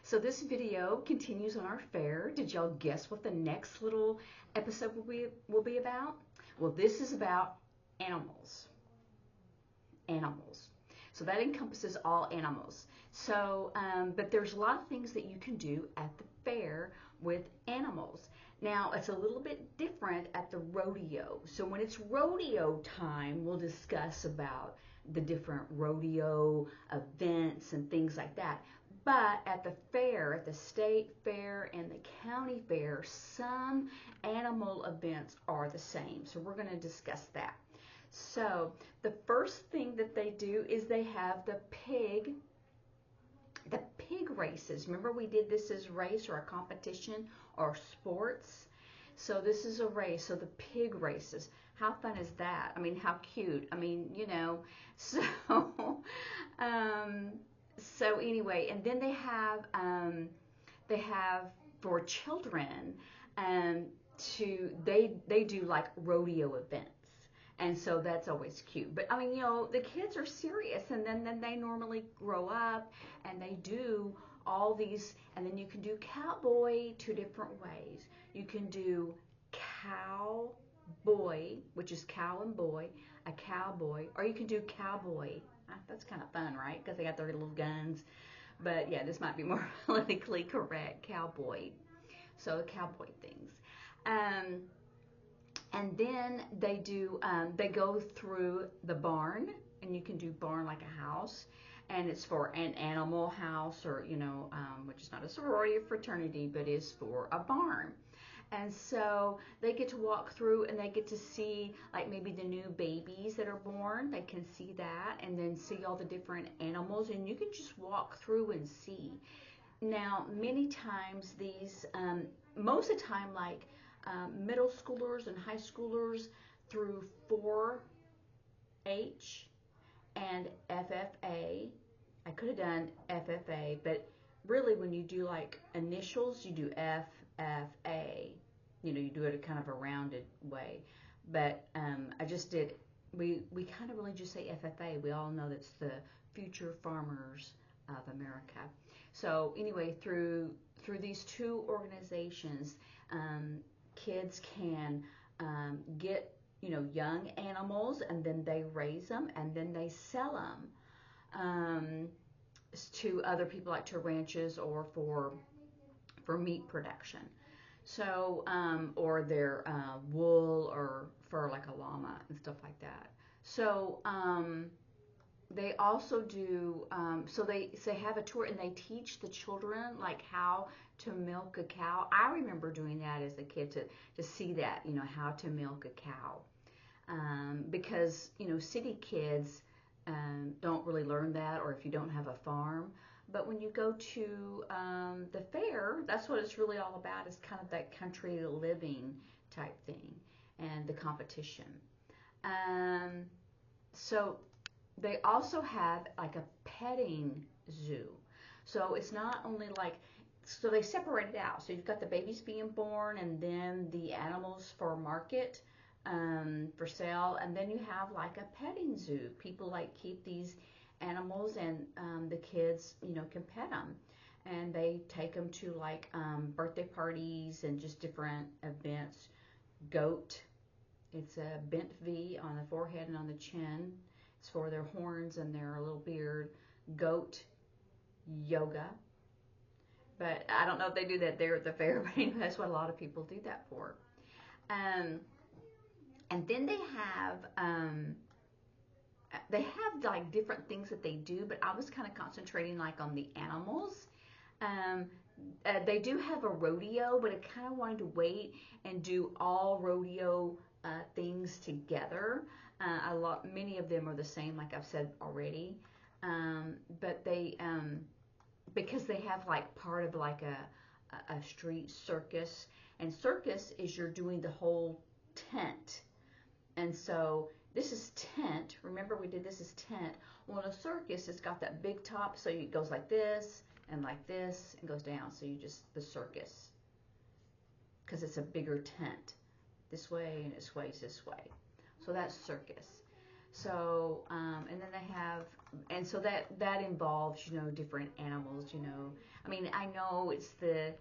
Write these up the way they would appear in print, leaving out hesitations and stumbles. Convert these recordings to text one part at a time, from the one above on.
So this video continues on our fair. Did y'all guess what the next little episode will be about? Well, this is about animals. Animals. So that encompasses all animals. So, but there's a lot of things that you can do at the fair with animals. Now, it's a little bit different at the rodeo. So when it's rodeo time, we'll discuss about the different rodeo events and things like that. But at the fair, at the state fair and the county fair, some animal events are the same. So we're going to discuss that. So the first thing that they do is they have the pig races. Remember we did this as race or a competition or sports. So this is a race. So the pig races. How fun is that? I mean, how cute. I mean, you know. So so anyway, and then they have for children they do like rodeo events. And so that's always cute. But I mean, you know, the kids are serious, and then they normally grow up and they do all these, and then you can do cowboy two different ways. You can do cowboy, which is cow and boy, a cowboy, or you can do cowboy. That's kind of fun, right? Because they got their little guns. But yeah, this might be more politically correct, cowboy. So cowboy things. And then they go through the barn, and you can do barn like a house, and it's for an animal house, or, you know, which is not a sorority or fraternity, but is for a barn. And so they get to walk through, and they get to see like maybe the new babies that are born. They can see that, and then see all the different animals, and you can just walk through and see. Now, many times most of the time, like middle schoolers and high schoolers through 4-H and FFA. I could have done FFA, but really when you do like initials, you do FFA. You know, you do it a kind of a rounded way. But I just did, we kind of really just say FFA. We all know that's the Future Farmers of America. So anyway, through these two organizations, kids can get, you know, young animals, and then they raise them, and then they sell them to other people, like to ranches or for meat production. So or their wool or fur, like a llama and stuff like that. So they also do, so they have a tour, and they teach the children like how to milk a cow. I remember doing that as a kid, to see that, you know, how to milk a cow. Because, you know, city kids don't really learn that, or if you don't have a farm. But when you go to the fair, that's what it's really all about, is kind of that country living type thing and the competition. So they also have like a petting zoo. So it's not only like, so they separate it out. So you've got the babies being born, and then the animals for market, for sale, and then you have like a petting zoo. People like keep these animals, and the kids, you know, can pet them, and they take them to like birthday parties and just different events. Goat, it's a bent V on the forehead and on the chin. It's for their horns and their little beard. Goat yoga. But I don't know if they do that there at the fair, but anyway, that's what a lot of people do that for. And then they have like different things that they do, but I was kind of concentrating like on the animals. They do have a rodeo, but I kind of wanted to wait and do all rodeo things together. Many of them are the same, like I've said already. But they, because they have like part of like a street circus, and circus is you're doing the whole tent. And so this is tent. Remember we did this as tent. Well, in a circus, it's got that big top, so it goes like this and goes down. So you just, the circus, because it's a bigger tent. This way, and it sways this way. So that's circus. So, and then they have, and so that involves, different animals. I mean, I know it's the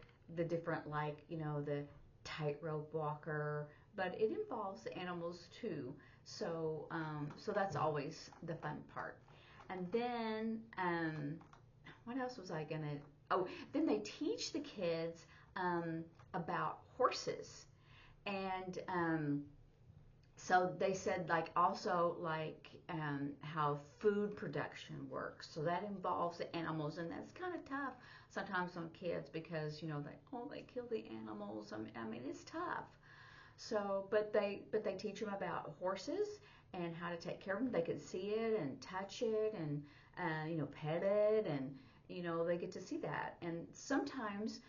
different, like, the tightrope walker, but it involves animals too. So that's always the fun part. And then, what else was I gonna? Oh, then they teach the kids about horses, and so they said, like, also, like, how food production works. So that involves the animals, and that's kind of tough sometimes on kids because they kill the animals. I mean it's tough. So, but they teach them about horses and how to take care of them. They can see it and touch it and pet it, and they get to see that. And sometimes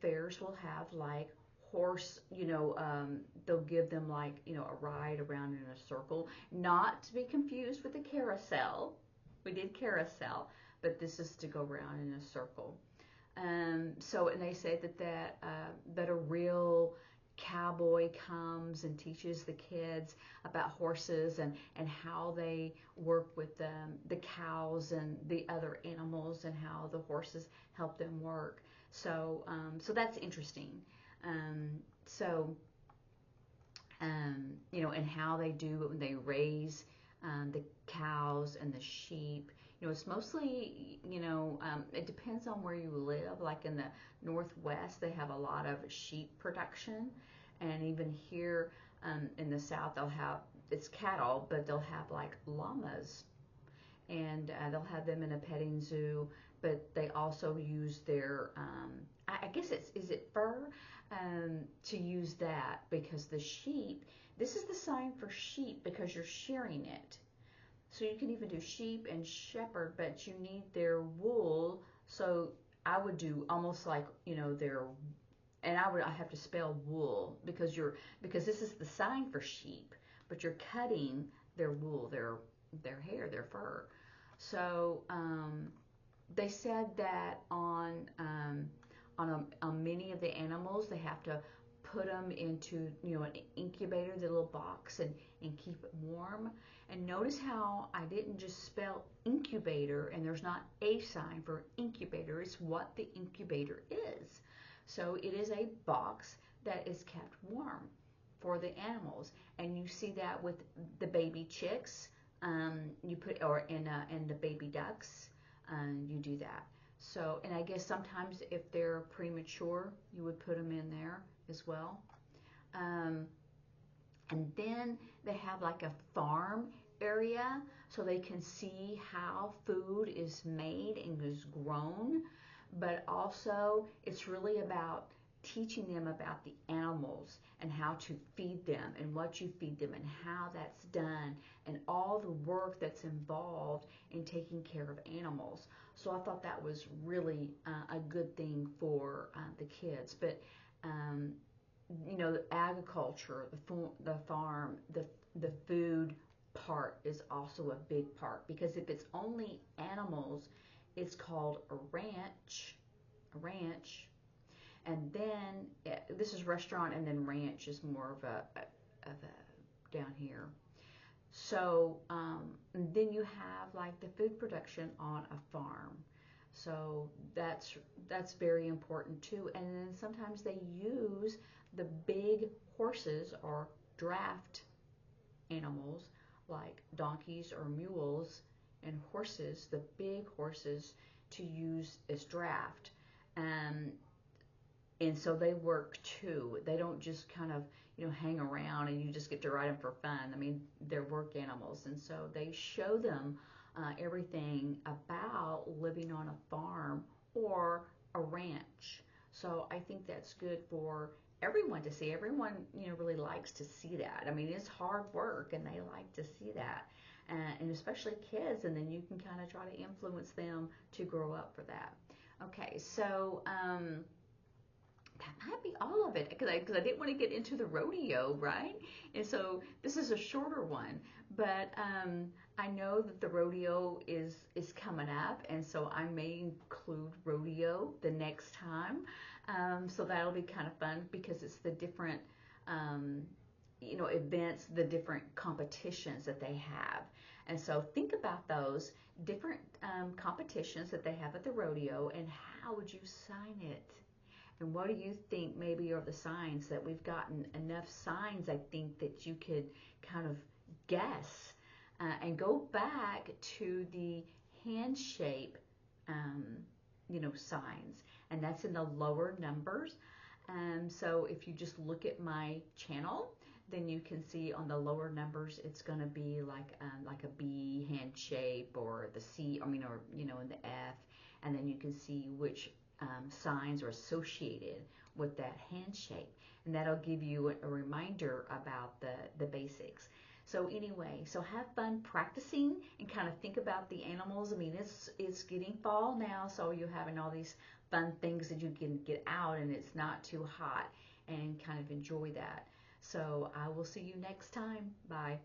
fairs will have, like, horse, they'll give them, like, a ride around in a circle, not to be confused with the carousel. We did carousel, but this is to go around in a circle. So, and they say that a real cowboy comes and teaches the kids about horses and how they work with the cows and the other animals and how the horses help them work. So that's interesting. Um, so, and how they do it when they raise the cows and the sheep. It's mostly, it depends on where you live. Like in the Northwest, they have a lot of sheep production. And even here in the South, it's cattle, but they'll have, like, llamas. And they'll have them in a petting zoo, but they also use their, I guess is it fur? To use that because the sheep, this is the sign for sheep because you're shearing it. So you can even do sheep and shepherd, but you need their wool. So I would do almost like, their, and I have to spell wool because this is the sign for sheep, but you're cutting their wool, their hair, their fur. So they said that on many of the animals, they have to put them into an incubator, the little box, and keep it warm. And notice how I didn't just spell incubator, and there's not a sign for incubator. It's what the incubator is. So it is a box that is kept warm for the animals, and you see that with the baby chicks. You put and the baby ducks. You do that. So, and I guess sometimes if they're premature, you would put them in there as well. Um, and then they have, like, a farm area so they can see how food is made and is grown. But also, it's really about teaching them about the animals and how to feed them and what you feed them and how that's done and all the work that's involved in taking care of animals. So I thought that was really a good thing for the kids. But the agriculture, the farm, the food part is also a big part because if it's only animals, it's called a ranch. A ranch. And then this is restaurant, and then ranch is more of a down here. So then you have, like, the food production on a farm. So that's very important too. And then sometimes they use the big horses or draft animals like donkeys or mules and horses, the big horses, to use as draft. Um, and so they work too. They don't just kind of hang around and you just get to ride them for fun. I mean, they're work animals, and so they show them everything about living on a farm or a ranch. So I think that's good for everyone to see. Everyone really likes to see that. I mean, it's hard work, and they like to see that, and especially kids. And then you can kind of try to influence them to grow up for that. Okay, so. That might be all of it because I didn't want to get into the rodeo, right? And so this is a shorter one, but I know that the rodeo is coming up, and so I may include rodeo the next time. So that'll be kind of fun because it's the different events, the different competitions that they have. And so think about those different competitions that they have at the rodeo, and how would you sign it? And what do you think maybe are the signs that we've gotten enough signs, I think, that you could kind of guess and go back to the hand shape, um, signs. And that's in the lower numbers. So if you just look at my channel, then you can see on the lower numbers, it's going to be like a B hand shape, or the C, or in the F, and then you can see which signs are associated with that hand shape, and that'll give you a reminder about the basics. So anyway, so have fun practicing and kind of think about the animals. I mean, it's getting fall now, so you're having all these fun things that you can get out, and it's not too hot, and kind of enjoy that. So I will see you next time. Bye.